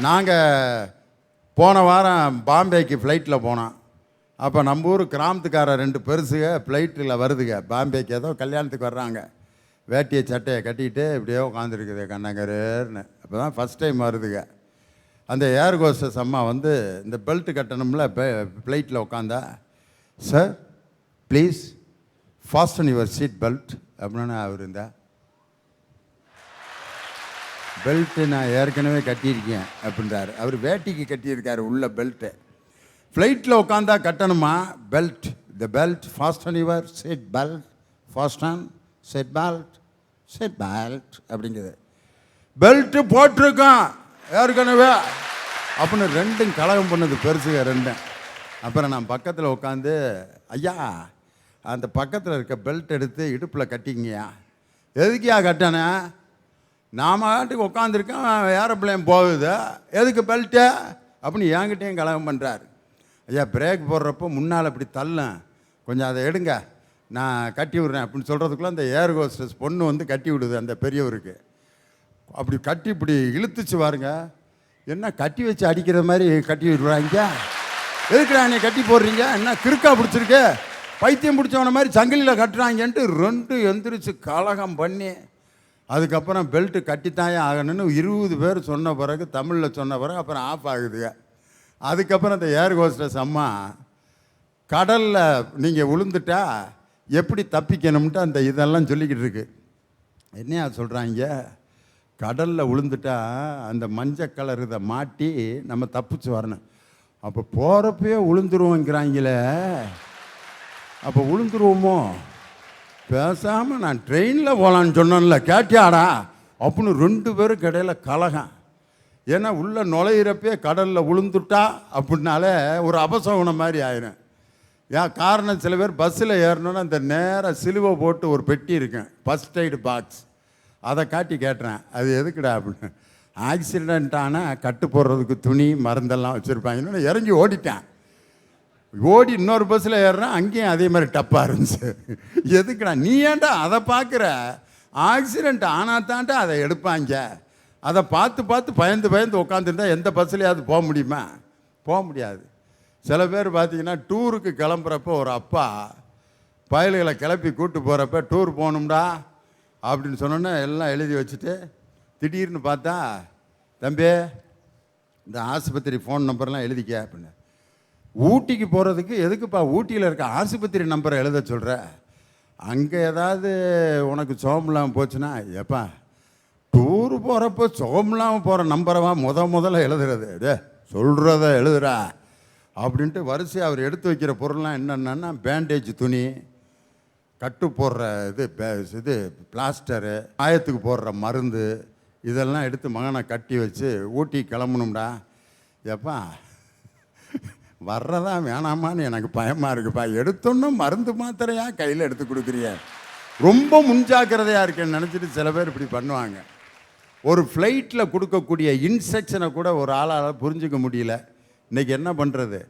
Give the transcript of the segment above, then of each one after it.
நாங்கள் போன வாரம் பாம்பேக்கு ஃப்ளைட்டில் போனோம். அப்போ நம்ம ஊர் கிராமத்துக்கார 2 பெருசுக ஃப்ளைட்டில் வருதுங்க. பாம்பேக்கு ஏதோ கல்யாணத்துக்கு வர்றாங்க. வேட்டியை சட்டையை கட்டிக்கிட்டு இப்படியே உட்காந்துருக்குது கண்ணங்கரேர்னு. அப்போ தான் ஃபஸ்ட் டைம் வருதுங்க. அந்த ஏர் ஹோஸ்டஸ் அம்மா வந்து இந்த பெல்ட்டு கட்டணும்ல ஃப்ளைட்டில் உட்காந்தா, sir please fasten your seat belt அப்படின்னு அவர் இருந்தா. பெல்ட்டு நான் ஏற்கனவே கட்டியிருக்கேன் அப்படின்றாரு. அவர் வேட்டிக்கு கட்டியிருக்காரு உள்ள பெல்ட்டு. ஃப்ளைட்டில் உட்காந்தா கட்டணுமா belt. The belt fasten your seat belt, fasten seat belt, seat belt அப்படிங்குது. பெல்ட்டு போட்டிருக்கான் ஏற்கனவே அப்படின்னு 2 கலகம் பண்ணுது பெருசுக 2. அப்புறம் நான் பக்கத்தில் உட்காந்து, ஐயா அந்த பக்கத்தில் இருக்க பெல்ட் எடுத்து இடுப்பில் கட்டிங்கய்யா. எதுக்கியா கட்டணே? நான் மாட்டுக்கு உட்காந்துருக்கேன், ஏரோப்ளேன் போகுது, எதுக்கு பெல்ட்டு அப்படின்னு என்கிட்டையும் கலகம் பண்ணுறாரு. ஐயா பிரேக் போடுறப்போ முன்னால் இப்படி தள்ளேன், கொஞ்சம் அதை எடுங்க நான் கட்டி விட்றேன் அப்படின்னு சொல்கிறதுக்குள்ளே அந்த ஏர் ஹோஸ்டஸ் பொண்ணு வந்து கட்டி விடுது அந்த பெரியவருக்கு. அப்படி கட்டி இப்படி இழுத்துச்சு பாருங்க. என்ன கட்டி வச்சு அடிக்கிற மாதிரி கட்டி விடுறாங்க. எதுக்குடா நீ கட்டி போடுறீங்க, என்ன கிறுக்கா பிடிச்சிருக்கு, பைத்தியம் பிடிச்சவன மாதிரி சங்கிலியில் கட்டுறாங்கன்ட்டு 2 எந்திரிச்சு கலகம் பண்ணி அதுக்கப்புறம் பெல்ட்டு கட்டித்தாயே ஆகணும்னு 20 பேர் சொன்ன பிறகு, தமிழில் சொன்ன பிறகு அப்புறம் ஆஃப் ஆகுதுங்க. அதுக்கப்புறம் அந்த ஏர் ஹோஸ்டஸ் அம்மா, கடலில் நீங்கள் விழுந்துட்டா எப்படி தப்பிக்கணும்ட்டு அந்த இதெல்லாம் சொல்லிக்கிட்டு இருக்கு. என்னையா சொல்கிறாங்க, கடலில் விழுந்துட்டா அந்த மஞ்சள் கலர் இதை மாட்டி நம்ம தப்பிச்சு வரணும். அப்போ போகிறப்பயே விழுந்துருவோங்கிறாங்களே, அப்போ விழுந்துருவோமோ? பேசாமல் நான் ட்ரெயினில் போகலான்னு சொன்னேன்ல, கேட்டியாடா அப்படின்னு 2 பேருக்கு இடையில கலகம். ஏன்னா உள்ளே நுழையிறப்பே கடலில் விழுந்துட்டா அப்படின்னாலே ஒரு அபசகுணம் மாதிரி ஆயிரும். ஏன் காரணம், சில பேர் பஸ்ஸில் ஏறணுன்னா அந்த நேராக சிலுவை போட்டு ஒரு பெட்டி இருக்கேன், ஃபஸ்ட் எய்டு பாக்ஸ், அதை காட்டி கேட்டுறேன் அது எதுக்குடா அப்படின்னு. ஆக்சிடெண்ட் ஆனால் கட்டு போடுறதுக்கு துணி மருந்தெல்லாம் வச்சுருப்பாங்கன்னு இறங்கி ஓடிட்டேன். ஓடி இன்னொரு பஸ்ஸில் ஏறுறேன், அங்கேயும் அதே மாதிரி டப்பாக இருந்துச்சு. எதுக்குடா நீ ஏன்டா அதை பார்க்குற, ஆக்சிடெண்ட் ஆனால் தான்டா அதை எடுப்பாங்க. அதை பார்த்து பார்த்து பயந்து உட்காந்துருந்தா எந்த பஸ்ஸுலையாவது போக முடியுமா? போக முடியாது. சில பேர் பார்த்தீங்கன்னா டூருக்கு கிளம்புறப்போ ஒரு அப்பா பயல்களை கிளப்பி கூப்பிட்டு போகிறப்ப, டூர் போகணும்டா அப்படின்னு சொன்னோன்னே எல்லாம் எழுதி வச்சுட்டு திடீர்னு பார்த்தா, தம்பி இந்த ஆஸ்பத்திரி ஃபோன் நம்பர்லாம் எழுதிக்க அப்படின்னு. ஊட்டிக்கு போகிறதுக்கு எதுக்குப்பா ஊட்டியில் இருக்க ஆஸ்பத்திரி நம்பரை எழுத சொல்கிற? அங்கே ஏதாவது உனக்கு சோம்பலாமல் போச்சுன்னா, எப்பா டூரு போகிறப்போ சோம்பலாமல் போகிற நம்பரவா முதல்ல எழுதுறது, டே சொல்கிறத எழுதுறா அப்படின்ட்டு வரிசை அவர் எடுத்து வைக்கிற பொருள்லாம் என்னென்னா, பேண்டேஜ் துணி, கட்டு போடுற இது பிளாஸ்டரு, காயத்துக்கு போடுற மருந்து, இதெல்லாம் எடுத்து மகனை கட்டி வச்சு ஊட்டி கிளம்பணும்டா. எப்பா வர்றதா வேணாமான்னு எனக்கு பயமாக இருக்குப்பா, எடுத்தோன்னு மருந்து மாத்திரையாக கையில் எடுத்து கொடுக்குறிய, ரொம்ப முன்ஜாக்கிரதையாக இருக்கேன்னு நினச்சிட்டு சில பேர் இப்படி பண்ணுவாங்க. ஒரு ஃப்ளைட்டில் கொடுக்கக்கூடிய இன்ஸ்ட்ரக்ஷனை கூட ஒரு ஆளால் புரிஞ்சிக்க முடியல. இன்றைக்கி என்ன பண்ணுறது?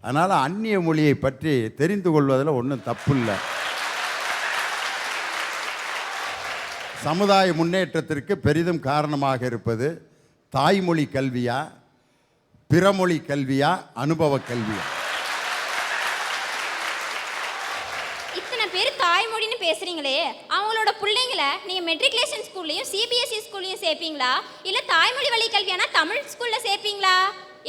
அதனால் அந்நிய மொழியை பற்றி தெரிந்து கொள்வதில் ஒன்றும் தப்பு இல்லை. சமுதாய முன்னேற்றத்திற்கு பெரிதும் காரணமாக இருப்பது தாய்மொழி கல்வியா, பிறமொழி கல்வியா, அனுபவ கல்வியா? இத்தனை பேர் தாய்மொழின்னு பேசுறீங்களே, அவங்களோட பிள்ளைங்களை நீங்க மெட்ரிகுலேஷன் ஸ்கூல்லையும் சிபிஎஸ்இ ஸ்கூல்லையும் சேர்ப்பீங்களா, இல்ல தாய்மொழி வழி கல்வியானா தமிழ் ஸ்கூல்ல சேர்ப்பீங்களா?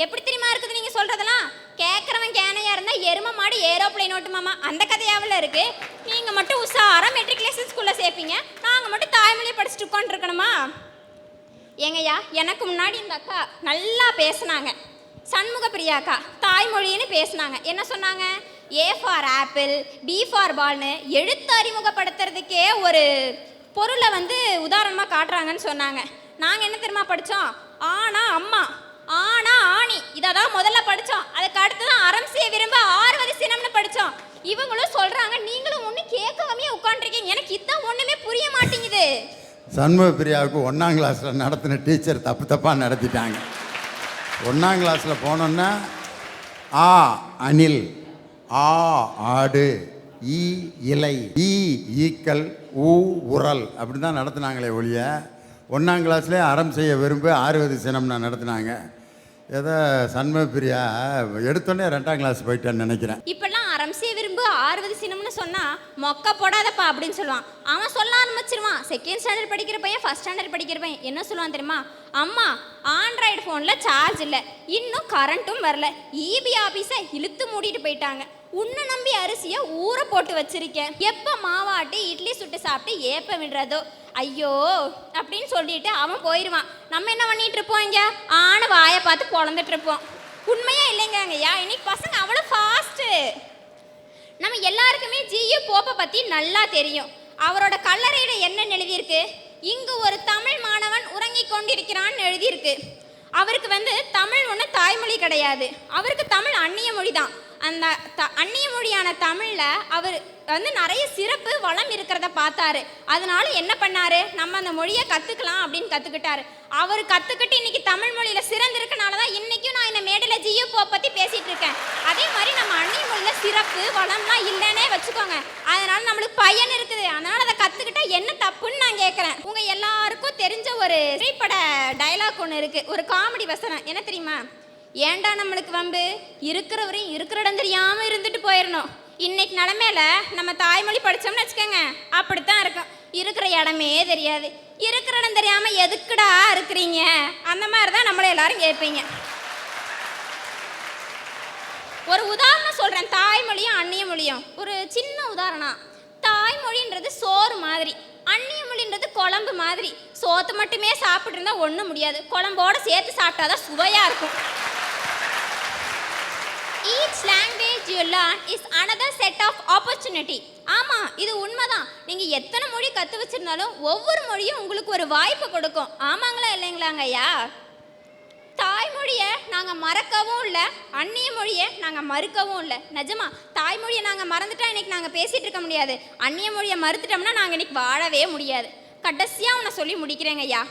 எப்படி தெரியுமா இருக்குது நீங்க சொல்றதெல்லாம்? கேட்கறவன் கேனையா இருந்தா எரும மாடு ஏரோப்ளேன் ஓட்டுமாமா, அந்த கதையாவில் இருக்கு. நீங்க மட்டும் உஷாரா மெட்ரிகுலேஷன் ஸ்கூல்ல சேர்ப்பீங்க, நாங்க மட்டும் தாய்மொழியை படிச்சுட்டு உட்காந்துருக்கணுமா? ஏங்கய்யா, எனக்கு முன்னாடி இந்த அக்கா நல்லா பேசுனாங்க, சண்முக பிரியாக்கா தாய்மொழின்னு பேசுனாங்க. என்ன சொன்னாங்க? A for apple, B for பால்னு எழுத்து அறிமுகப்படுத்துறதுக்கே ஒரு பொருளை வந்து உதாரணமாக காட்டுறாங்கன்னு சொன்னாங்க. நாங்கள் என்ன தெரியுமா படித்தோம்? ஆனா அம்மா, ஆனா ஆணி, இதை தான் முதல்ல படித்தோம். அதுக்கு அடுத்து தான் அறம் செய்ய விரும்ப 6வது சினம்னு படித்தோம். இவங்களும் சொல்கிறாங்க, நீங்களும் ஒன்றும் கேட்காமே உட்காந்துருக்கீங்க. எனக்கு இதுதான் ஒன்றுமே புரிய மாட்டேங்குது. சண்முக பிரியாவுக்கு 1ஆம் கிளாஸில் நடத்தின டீச்சர் தப்பாக நடத்திட்டாங்க. 1ஆம் கிளாஸில் போனோன்னா ஆ அணில், ஆ ஆடு, ஈ இலை, ஈ ஈக்கல், ஊ உரல் அப்படி தான் நடத்துனாங்களே ஒழிய 1ஆம் கிளாஸ்லேயே அறம் செய்ய விரும்ப 6வது சினம்னா நடத்துனாங்க. ஏதோ சண்முக பிரியா எடுத்தோடனே 2ஆம் கிளாஸ் போயிட்டேன்னு நினைக்கிறேன். இப்பெல்லாம் அரம்சே விரும்பு 60 சினம்னு சொன்னா மொக்க போடாதப்பா அப்படின்னு சொல்லுவான். அவன் சொல்ல ஆரம்பிச்சிருவான். செகண்ட் ஸ்டாண்டர்ட் படிக்கிற பையன், ஃபர்ஸ்ட் ஸ்டாண்டர்ட் படிக்கிற பையன் என்ன சொல்லுவான் தெரியுமா? அம்மா, ஆண்ட்ராய்டு ஃபோனில் சார்ஜ் இல்லை, இன்னும் கரண்ட்டும் வரல, இபி ஆஃபீஸை இழுத்து மூடிட்டு போயிட்டாங்க, உன்னை நம்பி அரிசியை ஊற போட்டு வச்சிருக்கேன், எப்போ மாவாட்டி இட்லி சுட்டு சாப்பிட்டு ஏப்ப விடுறதோ, ஐயோ அப்படின்னு சொல்லிட்டு அவன் போயிடுவான். நம்ம என்ன பண்ணிட்டு இருப்போம்? இங்கே ஆன வாயை பார்த்து பொழந்துட்டு இருப்போம். உண்மையா இல்லைங்க ஐயா, இன்னைக்கு பசங்க அவ்வளோ ஃபாஸ்ட்டு. நம்ம எல்லாருக்குமே ஜியு போப்பை பற்றி நல்லா தெரியும். அவரோட கல்லறையில் என்ன எழுதியிருக்கு? இங்கு ஒரு தமிழ் மாணவன் உறங்கிக் கொண்டிருக்கிறான்னு எழுதியிருக்கு. அவருக்கு தமிழ் ஒன்றும் தாய்மொழி கிடையாது, அவருக்கு தமிழ் அந்நிய மொழி தான். அந்த அந்நிய மொழியான தமிழில் அவர் நிறைய சிறப்பு வளம் இருக்கிறத பார்த்தாரு. அதனால என்ன பண்ணாரு? நம்ம அந்த மொழியை கற்றுக்கலாம் அப்படின்னு கற்றுக்கிட்டாரு. அவர் கற்றுக்கிட்டு இன்னைக்கு தமிழ் மொழியில் சிறந்திருக்கனால தான் இன்றைக்கும் நான் இந்த மேடையில் ஜியு போ பற்றி பேசிகிட்டு இருக்கேன். அதே மாதிரி நம்ம அந்நிய மொழியில் சிறப்பு வளம்லாம் இல்லைன்னே வச்சுக்கோங்க. அதனால நம்மளுக்கு பயன் இருக்குது. அதனால் அதை கற்றுக்கிட்டா என்ன தப்புன்னு நான் கேட்குறேன். உங்கள் எல்லாருக்கும் தெரிஞ்ச ஒரு திரைப்பட டைலாக் ஒன்று இருக்குது, ஒரு காமெடி வசனம். என்ன தெரியுமா? ஏன்டா நம்மளுக்கு வம்பு, இருக்கிறவரையும் இருக்கிற இடம் தெரியாமல் இருந்துட்டு போயிடணும். இன்னைக்கு நிலமையில நம்ம தாய்மொழி படித்தோம்னு வச்சுக்கோங்க, அப்படித்தான் இருக்கும். இருக்கிற இடமே தெரியாது, இருக்கிற இடம் தெரியாமல் எதுக்குடா இருக்கிறீங்க, அந்த மாதிரி தான் நம்மளை எல்லாரும் கேட்பீங்க. ஒரு உதாரணம் சொல்கிறேன், தாய்மொழியும் அந்நிய மொழியும். ஒரு சின்ன உதாரணம். தாய்மொழின்றது சோறு மாதிரி, அந்நிய மொழின்றது குழம்பு மாதிரி. சோத்து மட்டுமே சாப்பிட்டு இருந்தா ஒன்றும் முடியாது, குழம்போட சேர்த்து சாப்பிட்டாதான் சுவையாக இருக்கும். Each language you learn is another set of opportunity. ஆமாம், இது உண்மைதான். நீங்கள் எத்தனை மொழி கற்று வச்சிருந்தாலும் ஒவ்வொரு மொழியும் உங்களுக்கு ஒரு வாய்ப்பு கொடுக்கும். ஆமாங்களா இல்லைங்களாங்க ஐயா? தாய்மொழியை நாங்கள் மறக்கவும் இல்லை, அந்நிய மொழியை நாங்கள் மறுக்கவும் இல்லை. நிஜமா, தாய்மொழியை நாங்கள் மறந்துட்டா இன்னைக்கு நாங்கள் பேசிகிட்டு இருக்க முடியாது, அந்நிய மொழியை மறுத்துட்டோம்னா நாங்கள் இன்னைக்கு வாழவே முடியாது. கடைசியாக உன்னை சொல்லி முடிக்கிறேங்க ஐயா.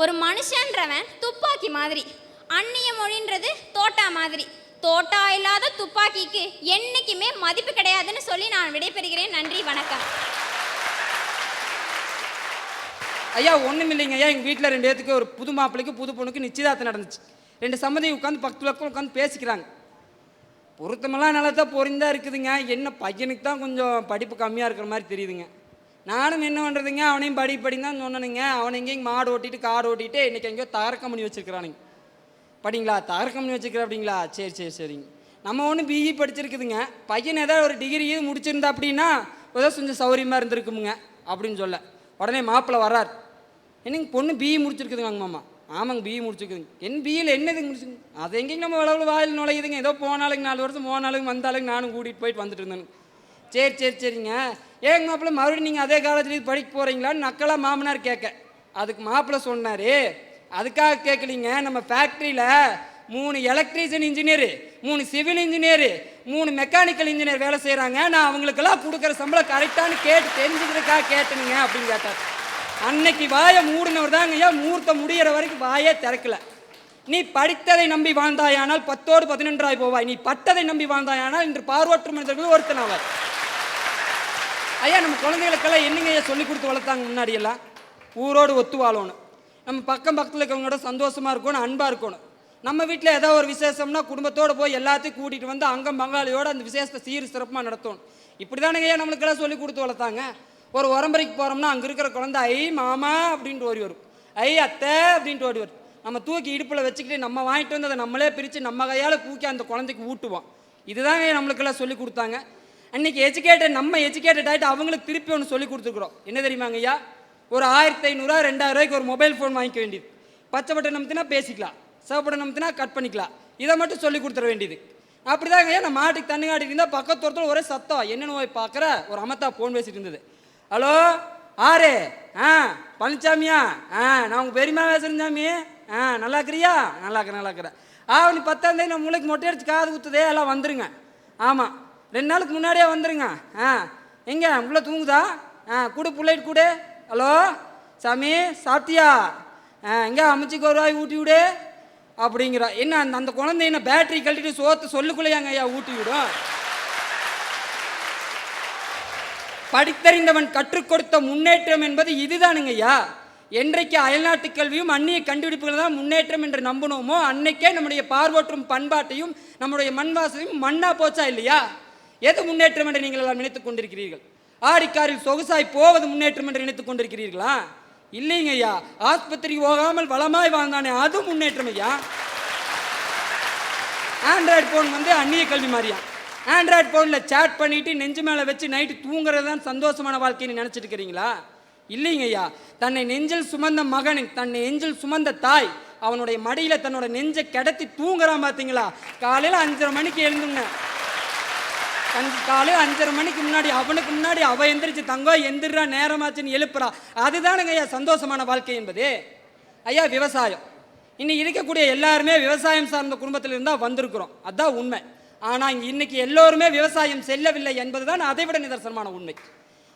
ஒரு மனுஷன்றவன் துப்பாக்கி மாதிரி, அந்நிய மொழின்றது தோட்டா மாதிரி. தோட்டா இல்லாத துப்பாக்கிக்கு என்னைக்குமே மதிப்பு கிடையாதுன்னு சொல்லி நான் விடைபெறுகிறேன். நன்றி, வணக்கம். ஐயா, ஒன்றும் இல்லைங்க ஐயா. எங்கள் வீட்டில் 2 பேத்துக்கு, ஒரு புது மாப்பிள்ளைக்கு புது பொண்ணுக்கு நிச்சயதார்த்தம் நடந்துச்சு. 2 சம்மதியும் உட்காந்து பக்கத்தில் உட்காந்து பேசிக்கிறாங்க. பொருத்தமெல்லாம் நல்லா தான் பொருந்தா இருக்குதுங்க. என்ன பையனுக்கு தான் கொஞ்சம் படிப்பு கம்மியாக இருக்கிற மாதிரி தெரியுதுங்க. நானும் என்ன பண்ணுறதுங்க, அவனையும் படின்னு தான் சொன்னனுங்க. அவனை எங்கேயும் மாடு ஓட்டிட்டு காடு ஓட்டிட்டு இன்றைக்கி எங்கேயோ தகரக்கம் பண்ணி வச்சுருக்கிறானுங்க. படிங்களா, தகரக்கம் பண்ணி வச்சுருக்கிற அப்படிங்களா? சரிங்க. நம்ம ஒன்று பிஇ படிச்சிருக்குதுங்க. பையன் ஏதாவது ஒரு டிகிரியே முடிச்சிருந்தா அப்படின்னா ஏதோ கொஞ்சம் சௌரியமாக இருந்திருக்குமுங்க அப்படின்னு சொல்ல உடனே மாப்பிள்ளை வர்றார். என்னங்க பொண்ணு பிஇ முடிச்சிருக்குதுங்க. மாமா, ஆமாங்க பிஇ முடிச்சிருக்குதுங்க. என் பிஇயில் என்னதுங்க முடிச்சுங்க? அது எங்கேயும் நம்ம அளவில் வாயில் நுழையுதுங்க. ஏதோ போனாலுங்க 4 வருஷம் போனாலுங்க வந்தாலுங்க நானும் கூட்டிகிட்டு போயிட்டு வந்துட்டு இருந்தேனுங்க. சரிங்க. ஏங்க மாப்பிள்ளை மறுபடியும் நீங்கள் அதே காலேஜ்லேயும் படிக்க போகிறீங்களான்னு நக்கலாக மாமனார் கேட்க, அதுக்கு மாப்பிள்ளை சொன்னார், அதுக்காக கேட்கலிங்க, நம்ம ஃபேக்ட்ரியில் 3 electrician engineer, 3 civil engineer, 3 mechanical engineer வேலை செய்கிறாங்க. நான் அவங்களுக்கெல்லாம் கொடுக்குற சம்பளம் கரெக்டானு கேட்டு தெரிஞ்சுக்கிறதுக்காக கேட்டனுங்க அப்படின்னு கேட்டார். அன்னைக்கு வாயை மூடினவர் தாங்க ஐயா, முகூர்த்தம் முடிகிற வரைக்கும் வாயே திறக்கல. நீ படித்ததை நம்பி வாழ்ந்தாயானால் 10ஓடு 11ஆய் போவாய், நீ பட்டதை நம்பி வாழ்ந்தாயானால் இன்று பார்வற்று மனிதர்கள் ஒருத்தனாவார். ஐயா, நம்ம குழந்தைகளுக்கெல்லாம் என்னங்க ஐயா சொல்லி கொடுத்து வளர்த்தாங்க? முன்னாடியெல்லாம் ஊரோடு ஒத்து வாழணும், நம்ம பக்கத்தில் இருக்கிறவங்களோட சந்தோஷமாக இருக்கணும், அன்பாக இருக்கணும். நம்ம வீட்டில் ஏதோ ஒரு விசேஷம்னா குடும்பத்தோடு போய் எல்லாத்தையும் கூட்டிகிட்டு வந்து அங்கம் பங்காளியோடு அந்த விசேஷத்தை சீர் சிறப்பாக நடத்தணும். இப்படி தானே ஐயா நம்மளுக்கெல்லாம் சொல்லி கொடுத்து வளர்த்தாங்க. ஒரு உரம்பரைக்கு போகிறோம்னா அங்கே இருக்கிற குழந்தை ஐ மாமா அப்படின்ட்டு ஓடி வரும், ஐ அத்தை அப்படின்ட்டு ஓடி வரும். நம்ம தூக்கி இடுப்பில் வச்சுக்கிட்டு நம்ம வாங்கிட்டு வந்து அதை நம்மளே பிரித்து நம்ம கையால் தூக்கி அந்த குழந்தைக்கு ஊட்டுவோம். இதுதாங்க நம்மளுக்கெல்லாம் சொல்லி கொடுத்தாங்க. அன்றைக்கி நம்ம எஜுகேட்டட் ஆகிட்டு அவங்களுக்கு திருப்பி ஒன்று சொல்லி கொடுத்துருக்குறோம். என்ன தெரியுமாங்க ஐயா? ஒரு 1500 2000 ரூபாய்க்கு ஒரு மொபைல் ஃபோன் வாங்கிக்க வேண்டியது. பச்சை பட்டன் நம்பினா பேசிக்கலாம், சிவப்பட்டன் நம்பினா கட் பண்ணிக்கலாம். இதை மட்டும் சொல்லி கொடுத்துட வேண்டியது. அப்படி தாங்க ஐயா. நான் மாட்டுக்கு தண்ணி காட்டிட்டு இருந்தால் பக்கத்தோரத்தில் ஒரே சத்தம். என்னென்னு போய் பார்க்குற ஒரு அமத்தா ஃபோன் பேசிட்டு இருந்தது. ஹலோ ஆரே, பழனிசாமியா? நான் உங்கள் பெரியமா பேசுகிறேன் சாமி. நல்லா இருக்கிறியா? நல்லா இருக்கிறேன். நீ 10ஆம் தேதி நான் மூளைக்கு மொட்டை அடிச்சு காது குத்துதே, எல்லாம் வந்துருங்க. ஆமாம், 2 நாளுக்கு முன்னாடியே வந்துருங்க. எங்கே உள்ள தூங்குதா? கூடு பிள்ளைட்டு கூடு. ஹலோ சாமி, சாப்பிட்டியா? எங்கே அமைச்சிக்கு ஒரு ரூபாய் ஊட்டி விடு அப்படிங்கிறா. என்ன அந்த குழந்தை என்ன பேட்டரி கழட்டிட்டு சோத்து சொல்லுக்குள்ளையாங்க ஐயா ஊட்டி விடும்? படித்தறிந்தவன் கற்றுக் கொடுத்த முன்னேற்றம் என்பது இதுதானுங்க ஐயா. என்றைக்கு அயல்நாட்டு கல்வியும் அந்நிய கண்டுபிடிப்புகள் தான் முன்னேற்றம் என்று நம்பினோமோ அன்னைக்கே நம்முடைய பார்வோற்றும் பண்பாட்டையும் நம்முடைய மண்வாசையும் மண்ணா போச்சா இல்லையா? எது முன்னேற்றம் என்று நீங்கள் எல்லாம் நினைத்துக் கொண்டிருக்கிறீர்கள்? ஆடிக்காரில் சொகுசாய் போவது முன்னேற்றம் என்று நினைத்துக் கொண்டிருக்கிறீர்களா? இல்லைங்க ஐயா. ஆஸ்பத்திரி போகாமல் வளமாய் வாழ்ந்தானே அது முன்னேற்றம் ஐயா. ஆண்ட்ராய்டு ஃபோன் வந்து அந்நிய கல்வி மாதிரியா? ஆண்ட்ராய்டு ஃபோனில் சேட் பண்ணிட்டு நெஞ்சு மேலே வச்சு நைட்டு தூங்குறது தான் சந்தோஷமான வாழ்க்கைன்னு நினச்சிட்டு இருக்கிறீங்களா? இல்லைங்க ஐயா. தன்னை நெஞ்சில் சுமந்த மகன், தன்னை நெஞ்சில் சுமந்த தாய் அவனுடைய மடியில் தன்னோட நெஞ்சை கிடத்தி தூங்குறான் பார்த்தீங்களா? காலையில் 5:30 மணிக்கு எழுந்துங்க. காலையில் 5:30 மணிக்கு முன்னாடி அவனுக்கு முன்னாடி அவ எந்திரிச்சு தங்கோ எந்திரா நேரமாச்சுன்னு எழுப்புறா. அதுதானுங்க ஐயா சந்தோஷமான வாழ்க்கை என்பது. ஐயா விவசாயம், இன்னைக்கு இருக்கக்கூடிய எல்லாருமே விவசாயம் சார்ந்த குடும்பத்தில் இருந்தால் வந்திருக்கிறோம், அதுதான் உண்மை. ஆனால் இன்னைக்கு எல்லோருமே விவசாயம் செல்லவில்லை என்பது தான் அதை விட நிதர்சனமான உண்மை.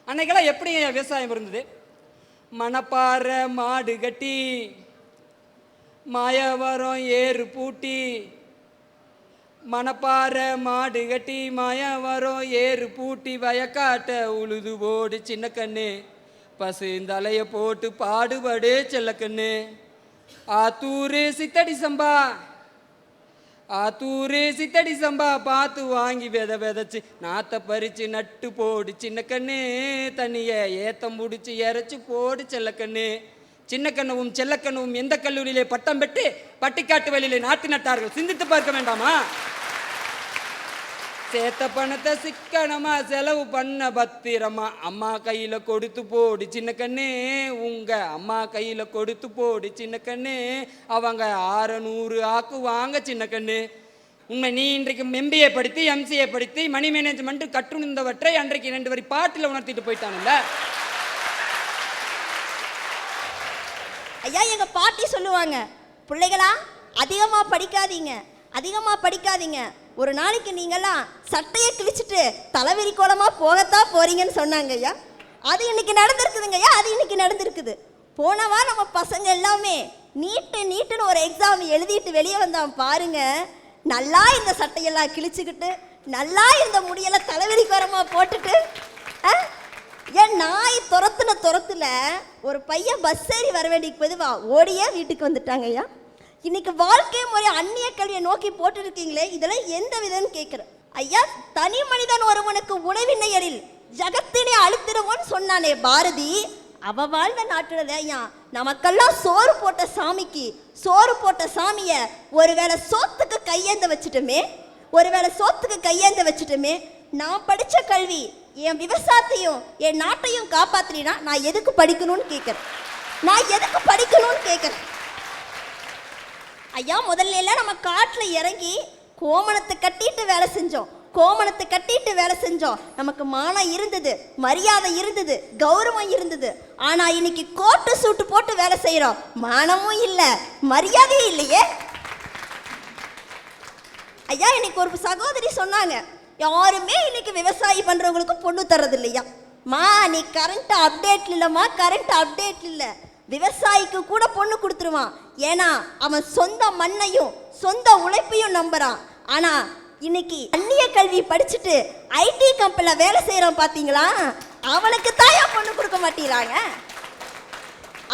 அன்னைக்கெல்லாம் எப்படி ஐயா விவசாயம் இருந்தது? மணப்பாறை மாடு கட்டி, மாயவரம் ஏறு பூட்டி, மணப்பாறை மாடு கட்டி மாயவரம் ஏறு பூட்டி, வயக்காட்ட உழுது போடு சின்ன கண்ணு, பசுந்தலைய போட்டு பாடுபடு செல்ல கண்ணு, ஆத்தூரு சித்தடி சம்பா, ஆத்தூரு சித்தடி சம்பா பார்த்து வாங்கி விதைச்சு நாத்த பறிச்சு நட்டு போடு சின்ன கண்ணு, தண்ணிய ஏத்தம் முடிச்சு இறைச்சி போடு செல்ல கண்ணு. சின்ன கண்ணுவும் செல்லக்கண்ணுவும் எந்த கல்லூரியிலே பட்டம் பெற்று பட்டிக்காட்டு வழியிலே நாட்டு நட்டார்கள், சிந்தித்து பார்க்க வேண்டாமா? சேத்த பணத்தை சிக்கனமா செலவு பண்ண பத்திரமா அம்மா கையில கொடுத்து போடு சின்ன கண்ணு, உங்க அம்மா கையில கொடுத்து போடு சின்ன கண்ணு, அவங்க 600 ஆக்குவாங்க சின்ன கண்ணு. உண்மை, நீ இன்றைக்கு MBA படித்து MCA படித்து மணி மேனேஜ்மெண்ட் கற்றுணிந்தவற்றை அன்றைக்கு 2 வரி பாட்டில் உணர்த்திட்டு போயிட்டானுல்ல ஐயா. எங்க பாட்டி சொல்லுவாங்க, பிள்ளைகளா அதிகமா படிக்காதீங்க, அதிகமா படிக்காதீங்க, ஒரு நாளைக்கு நீங்கெல்லாம் சட்டையை கிழிச்சிட்டு தலைவிரி கோலமா போகத்தான் போறீங்கன்னு சொன்னாங்க ஐயா. அது இன்னைக்கு நடந்திருக்குதுங்க ஐயா, அது இன்னைக்கு நடந்திருக்குது. போனவா நம்ம பசங்க எல்லாமே நீட்டுன்னு ஒரு எக்ஸாம் எழுதிட்டு வெளியே வந்தான் பாருங்க. நல்லா இந்த சட்டையெல்லாம் கிழிச்சுக்கிட்டு, நல்லா இந்த முடியெல்லாம் தலைவிரி கோலமா போட்டுட்டு, ஏன் நாய் துரத்துல ஒரு பையன் பஸ் ஏறி வர வேண்டிய பொதுவா ஓடியே வீட்டுக்கு வந்துட்டாங்க ஐயா. இன்னைக்கு வாழ்க்கை முறை அந்நிய கல்வியை நோக்கி போட்டு இருக்கீங்களே, இதெல்லாம் எந்த விதம்னு கேட்கிறேன் ஐயா. தனி மனிதன் ஒருவனுக்கு உணவினையரில் ஜகத்தினை அழுத்திடுவோன்னு சொன்னானே பாரதி, அவ வாழ்ந்த நாட்டுல ஐயா நமக்கெல்லாம் சோறு போட்ட சாமிக்கு, சோறு போட்ட சாமிய ஒருவேளை சோத்துக்கு கையேந்த வச்சுட்டுமே, நான் படிச்ச கல்வி என் விவசாயத்தையும் என் நாட்டையும் காப்பாத்தினா நான் எதுக்கு படிக்கணும்னு கேட்கிறேன் ஐயா. முதல்ல எல்லாம் நம்ம காட்டுல இறங்கி கோமணத்தை கட்டிட்டு வேலை செஞ்சோம், நமக்கு மானம் இருந்தது, மரியாதை இருந்தது, கௌரவம் இருந்தது. ஆனா இன்னைக்கு கோட்டு சூட்டு போட்டு வேலை செய்யறோம், மானமும் இல்ல, மரியாதையும் இல்லையே ஐயா. இன்னைக்கு ஒரு சகோதரி சொன்னாங்க, யாருமே இன்னைக்கு விவசாயி பண்றவங்களுக்கு பொண்ணு தர்றது இல்லையா. மா நீ கரண்ட் அப்டேட் இல்ல, விவசாயிக்கு கூட பொண்ணு கொடுத்துருவான். ஏன்னா அவன் சொந்த மண்ணையும் சொந்த உழைப்பையும் நம்புறான். ஆனா இன்னைக்கு அந்நிய கல்வி படிச்சுட்டு IT கம்பெனில வேலை செய்யறான் பாத்தீங்களா, அவனுக்கு தாயா பொண்ணு கொடுக்க மாட்டேங்கிறாங்க.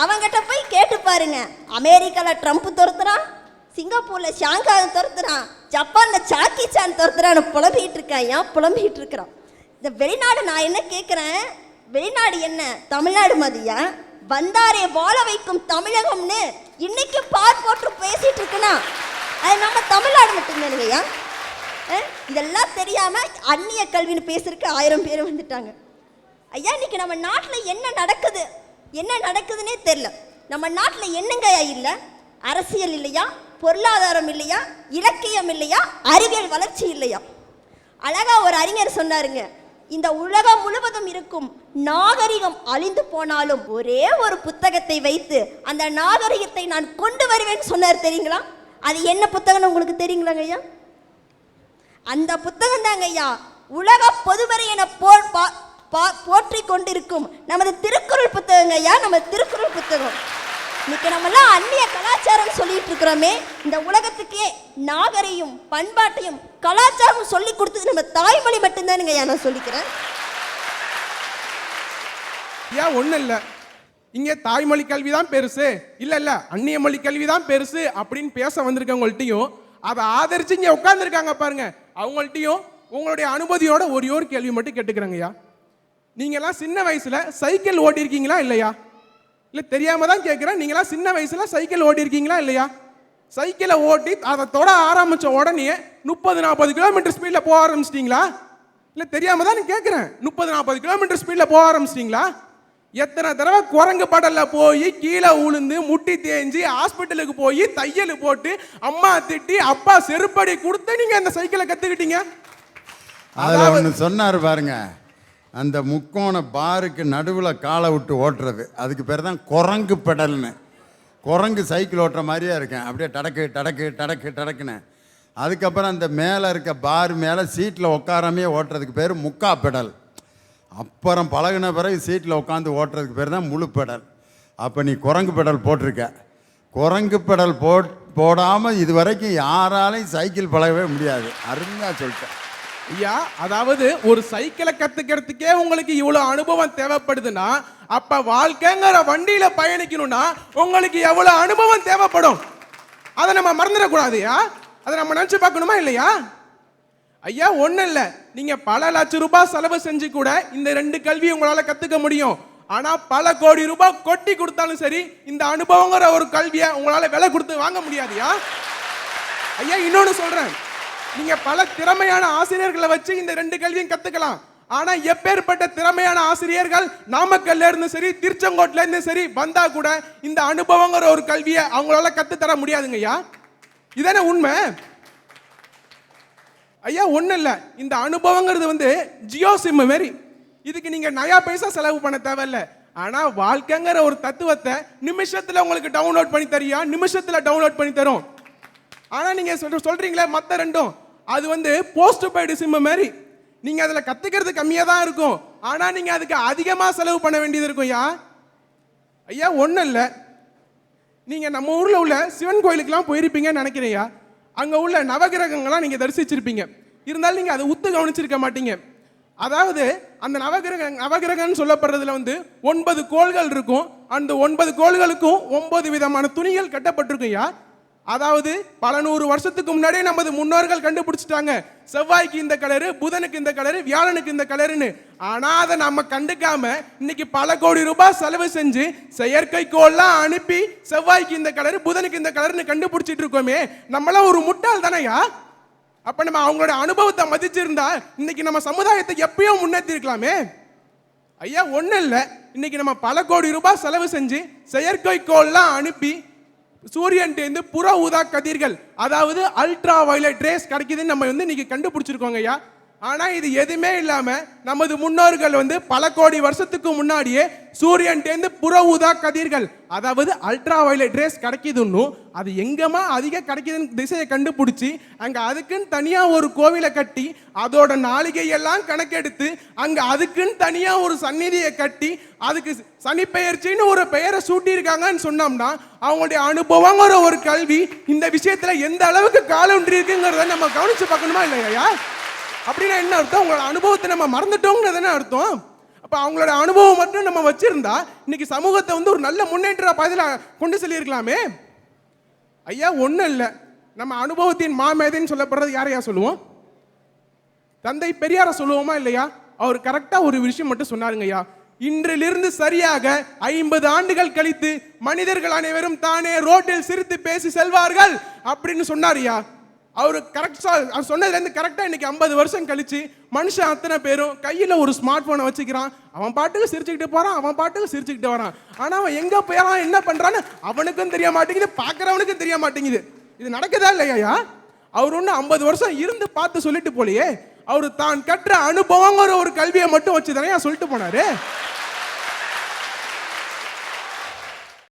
அவங்கிட்ட போய் கேட்டு பாருங்க. அமெரிக்கால ட்ரம்ப் துரத்துறான், சிங்கப்பூர்ல ஷாங்காய் துரத்துறான், ஜப்பான்ல சாக்கி சான் துரத்துறான்னு புலம்பிட்டு இருக்கிறான். இந்த வெளிநாடு நான் என்ன கேட்குறேன், வெளிநாடு என்ன தமிழ்நாடு மாதிரியா? வந்தாரே வாழ வைக்கும் தமிழகம்னு இன்னைக்கு போட்டு பேசிட்டு இருக்குன்னா அது நம்ம தமிழ்நாடு மட்டும்தானுங்கய்யா. இதெல்லாம் தெரியாம அந்நிய கல்வின்னு பேசுறதுக்கு 1000 பேர் வந்துட்டாங்க ஐயா. இன்னைக்கு நம்ம நாட்டில் என்ன நடக்குதுன்னே தெரியல. நம்ம நாட்டில் என்னங்கய்யா இல்லை? அரசியல் இல்லையா, பொருளாதாரம் இல்லையா, இலக்கியம் இல்லையா, அறிவியல் வளர்ச்சி இல்லையா? அழகா ஒரு அறிஞர் சொன்னாருங்க, இந்த உலகம் முழுவதும் இருக்கும் நாகரிகம் அழிந்து போனாலும் ஒரே ஒரு புத்தகத்தை வைத்து அந்த நாகரிகத்தை நான் கொண்டு வருவேன்னு சொன்னார் தெரியுங்களா? அது என்ன புத்தகம்னு உங்களுக்கு தெரியுங்களாங்க ஐயா? அந்த புத்தகம் தாங்க ஐயா உலக பொதுவரை என போற்றி கொண்டிருக்கும் நமது திருக்குறள் புத்தகங்க ஐயா. நம்ம திருக்குறள் புத்தகம் இன்னைக்கு நம்மெல்லாம் அந்நிய கலாச்சாரம் சொல்லிட்டு இருக்கிறோமே, இந்த உலகத்துக்கே நாகரையும் பண்பாட்டையும் கலாச்சாரம் சொல்லி கொடுத்தது நம்ம தாய்மொழி மட்டும்தானுங்க ஐயா. நான் சொல்லிக்கிறேன் ஏன் ஒன்றும் இல்லை, இங்கே தாய்மொழி கல்வி தான் பெருசு, இல்லை அந்நிய மொழி கல்வி தான் பெருசு அப்படின்னு பேச வந்திருக்கவங்கள்ட்டையும் அதை ஆதரிச்சு இங்கே உட்காந்துருக்காங்க பாருங்க, அவங்கள்ட்டையும் உங்களுடைய அனுமதியோட ஒரே ஒரு கேள்வி மட்டும் கேட்டுக்கிறேங்கய்யா. நீங்களாம் சின்ன வயசுல சைக்கிள் ஓட்டியிருக்கீங்களா இல்லையா? இல்லை தெரியாம தான் கேட்குறேன். நீங்களாம் சின்ன வயசுல சைக்கிள் ஓட்டியிருக்கீங்களா இல்லையா? சைக்கிளை ஓட்டி அதை தொட ஆரம்பிச்ச உடனே 30-40 கிலோமீட்டர் ஸ்பீடில் போக ஆரம்பிச்சிட்டிங்களா? இல்லை தெரியாம தான் கேட்குறேன். 30-40 கிலோமீட்டர் ஸ்பீடில் போக ஆரம்பிச்சிட்டிங்களா? எத்தனை தடவை குரங்கு படல்ல போய் கீழே உளுந்து முட்டி தேஞ்சி ஹாஸ்பிட்டலுக்கு போய் தையல் போட்டு அம்மா திட்டி அப்பா செருப்படி கொடுத்து நீங்க அந்த சைக்கிளை கத்துக்கிட்டீங்க. அதில் ஒன்று சொன்னார் பாருங்க, அந்த முக்கோண பாருக்கு நடுவில் காலை விட்டு ஓட்டுறது, அதுக்கு பேர் தான் குரங்கு பெடல்னு. குரங்கு சைக்கிள் ஓட்டுற மாதிரியே இருக்கேன், அப்படியே டடக்கு டடக்கு டடக்கு டடக்குன்னு. அதுக்கப்புறம் அந்த மேலே இருக்க பார் மேலே சீட்டில் உட்காராமே ஓட்டுறதுக்கு பேர் முக்கா பெடல். அப்புறம் பழகின பிறகு சீட்டில் உட்காந்து ஓட்டுறதுக்கு பேர் தான் முழு பெடல். அப்போ நீ குரங்கு பெடல் போட்டிருக்க. குரங்கு பெடல் போடாமல் இது வரைக்கும் யாராலையும் சைக்கிள் பழகவே முடியாது. அருமையாக சொல்லிட்டேன் ஐயா. அதாவது ஒரு சைக்கிளை கத்துக்கிறதுக்கே உங்களுக்கு இவ்வளவு அனுபவம் தேவைப்படுதுன்னா, அப்ப வாழ்க்கைங்கிற வண்டியில பயணிக்கணும்னா உங்களுக்கு எவ்வளவு அனுபவம் தேவைப்படும்? அதை நம்ம மறந்துடக்கூடாதுயா. அதை நம்ம நினைச்சு பார்க்கணுமா இல்லையா? ஐயா ஒன்றும் இல்லை, நீங்கள் பல லட்சம் ரூபாய் செலவு செஞ்சு கூட இந்த 2 கல்வி உங்களால் கற்றுக்க முடியும். ஆனால் பல கோடி ரூபாய் கொட்டி கொடுத்தாலும் சரி இந்த அனுபவங்கிற ஒரு கல்வியை உங்களால் விலை கொடுத்து வாங்க முடியாதுயா. ஐயா இன்னொன்று சொல்கிறேன், நீங்கள் பல திறமையான ஆசிரியர்களை வச்சு இந்த 2 கல்வியும் கற்றுக்கலாம். ஆனால் எப்பேற்பட்ட திறமையான ஆசிரியர்கள் நாமக்கல்ல இருந்து சரி திருச்செங்கோட்டில் இருந்து சரி வந்தா கூட இந்த அனுபவங்கிற ஒரு கல்வியை அவங்களால கற்றுத்தர முடியாதுங்க ஐயா. இதானே உண்மை? ஐயா ஒன்றும் இல்லை, இந்த அனுபவங்கிறது ஜியோ சிம் மாரி. இதுக்கு நீங்கள் நயா பைசா செலவு பண்ண தேவையில்லை. ஆனால் வாழ்க்கைங்கிற ஒரு தத்துவத்தை நிமிஷத்தில் உங்களுக்கு டவுன்லோட் பண்ணி தரியா, நிமிஷத்தில் டவுன்லோட் பண்ணி தரும். ஆனால் நீங்கள் சொல்கிறீங்களே மற்ற 2ம் அது போஸ்ட் பெய்டு சிம் மாதிரி. நீங்கள் அதில் கற்றுக்கிறது கம்மியாக தான் இருக்கும், ஆனால் நீங்கள் அதுக்கு அதிகமாக செலவு பண்ண வேண்டியது இருக்கும் ஐயா. ஐயா ஒன்றும் இல்லை, நீங்கள் நம்ம ஊரில் உள்ள சிவன் கோயிலுக்கெல்லாம் போயிருப்பீங்கன்னு நினைக்கிறேன்யா. அங்கே உள்ள நவகிரகங்கள்லாம் நீங்கள் தரிசிச்சிருப்பீங்க. இருந்தாலும் நீங்கள் அதை உத்து கவனிச்சிருக்க மாட்டீங்க. அதாவது அந்த நவகிரகம்னு சொல்லப்படுறதுல 9 கோள்கள் இருக்கும். அந்த 9 கோள்களுக்கும் 9 விதமான துணிகள் கட்டப்பட்டிருக்கும்யா. அதாவது பல 100 வருஷத்துக்கு முன்னாடியே நமது முன்னோர்கள் கண்டுபிடிச்சிட்டாங்க, செவ்வாய்க்கு இந்த கலரு, புதனுக்கு இந்த கலரு, வியாழனுக்கு இந்த கலருன்னு. ஆனா அதை நம்ம கண்டுக்காம இன்னைக்கு பல கோடி ரூபாய் செலவு செஞ்சு செயற்கைக்கோள்லாம் அனுப்பி செவ்வாய்க்கு இந்த கலரு, புதனுக்கு இந்த கலருன்னு கண்டுபிடிச்சிட்டு இருக்கோமே, நம்மளாம் ஒரு முட்டாள் தானேயா? அப்ப நம்ம அவங்களோட அனுபவத்தை மதிச்சிருந்தா இன்னைக்கு நம்ம சமுதாயத்தை எப்பயோ முன்னேற்றி இருக்கலாமே. ஐயா ஒன்றும் இல்லை, இன்னைக்கு நம்ம பல கோடி ரூபாய் செலவு செஞ்சு செயற்கைக்கோள்லாம் அனுப்பி சூரியன்ட்டு புற ஊதா கதிர்கள், அதாவது அல்ட்ரா வயலட் ரேஸ் கிடைக்குதுன்னு நம்ம இன்னைக்கு கண்டுபிடிச்சிருக்கோங்க ஐயா. ஆனா இது எதுவுமே இல்லாம நமது முன்னோர்கள் பல கோடி வருஷத்துக்கு முன்னாடியே சூரியன்ட்டு புற ஊதா கதிர்கள், அதாவது அல்ட்ரா வயலட் ரேஸ் கிடைக்குதுன்னு, அது எங்கமா அதிக கிடைக்குதுன்னு திசையை கண்டுபிடிச்சி அங்க அதுக்குன்னு தனியா ஒரு கோவிலை கட்டி அதோட நாளிகையெல்லாம் கணக்கெடுத்து அங்க அதுக்குன்னு தனியா ஒரு சந்நிதியை கட்டி அதுக்கு சனிப்பெயர்ச்சின்னு ஒரு பெயரை சூட்டியிருக்காங்கன்னு சொன்னோம்னா அவங்களுடைய அனுபவங்கிற ஒரு கல்வி இந்த விஷயத்துல எந்த அளவுக்கு காலூன்றி இருக்குங்கிறத நம்ம கவனிச்சு பார்க்கணுமா இல்லையா? அப்படின்னா என்ன அர்த்தம்? உங்களோட அனுபவத்தை நம்ம மறந்துட்டோங்கிறது அர்த்தம். அப்ப அவங்களோட அனுபவம் மட்டும் நம்ம வச்சிருந்தா இன்னைக்கு சமூகத்தை ஒரு நல்ல முன்னேற்ற பாதையில் கொண்டு செல்லியிருக்கலாமே. ஐயா ஒன்றும் இல்லை, நம்ம அனுபவத்தின் மாமேதைன்னு சொல்லப்படுறது யாரையா சொல்லுவோம்? தந்தை பெரியார சொல்லுவோமா இல்லையா? அவர் கரெக்டா ஒரு விஷயம் மட்டும் சொன்னாருங்க ஐயா. இன்றிலிருந்து சரியாக 50 ஆண்டுகள் கழித்து மனிதர்கள் அனைவரும் தானே ரோட்டில் சிரித்து பேசி செல்வார்கள் அப்படின்னு சொன்னாரியா. அவரு கரெக்டா சொன்னதுலேருந்து கரெக்டாக இன்னைக்கு 50 வருஷம் கழிச்சு மனுஷன் அத்தனை பேரும் கையில் ஒரு ஸ்மார்ட் போனை வச்சுக்கிறான். அவன் பாட்டுக்கு சிரிச்சுக்கிட்டு போறான், அவன் பாட்டுக்கு சிரிச்சுக்கிட்டு வரான். ஆனால் அவன் எங்கே போயிறான் என்ன பண்ணுறான்னு அவனுக்கும் தெரிய மாட்டேங்குது, பார்க்குறவனுக்கும் தெரிய மாட்டேங்குது. இது நடக்குதா இல்லையா? அவர் ஒன்று 50 வருஷம் இருந்து பார்த்து சொல்லிட்டு போலையே, அவர் தான் கற்ற அனுபவங்கிற ஒரு கல்வியை மட்டும் வச்சு தானே சொல்லிட்டு போனாரு.